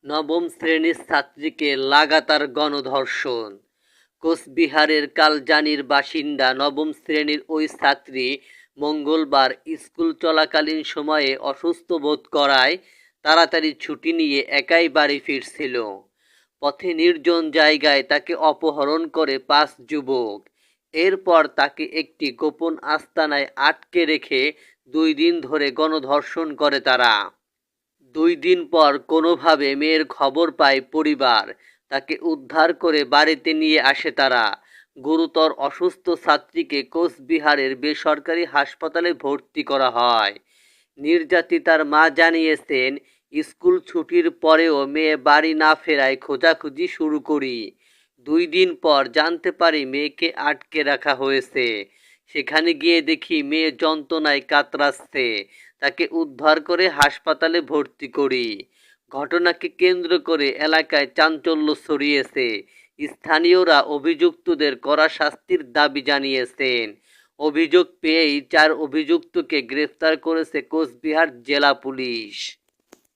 নবম শ্রেণীর ছাত্রীকে লাগাতার গণধর্ষণ। কোচবিহারের কালজানির বাসিন্দা নবম শ্রেণীর ওই ছাত্রী মঙ্গলবার স্কুল চলাকালীন সময়ে অসুস্থ বোধ করায় তাড়াতাড়ি ছুটি নিয়ে একাই বাড়ি ফিরছিল। পথে নির্জন জায়গায় তাকে অপহরণ করে 5 যুবক। এরপর তাকে একটি গোপন আস্তানায় আটকে রেখে 2 দিন ধরে গণধর্ষণ করে তারা। 2 দিন পর কোনোভাবে মেয়ের খবর পায় পরিবার। তাকে উদ্ধার করে বাড়িতে নিয়ে আসে তারা। গুরুতর অসুস্থ ছাত্রীকে কোচবিহারের বেসরকারি হাসপাতালে ভর্তি করা হয়। নির্যাতিতার মা জানিয়েছেন, স্কুল ছুটির পরেও মেয়ে বাড়ি না ফেরায় খোঁজাখুঁজি শুরু করি। 2 দিন পর জানতে পারি মেয়েকে আটকে রাখা হয়েছে। সেখানে গিয়ে দেখি মেয়ে যন্ত্রণায় কাতরাচ্ছে। তাকে উদ্ধার করে হাসপাতালে ভর্তি করি। ঘটনাকে কেন্দ্র করে এলাকায় চাঞ্চল্য ছড়িয়েছে। স্থানীয়রা অভিযুক্তদের কড়া শাস্তির দাবি জানিয়েছেন। অভিযোগ পেয়েই 4 অভিযুক্তকে গ্রেফতার করেছে কোচবিহার জেলা পুলিশ।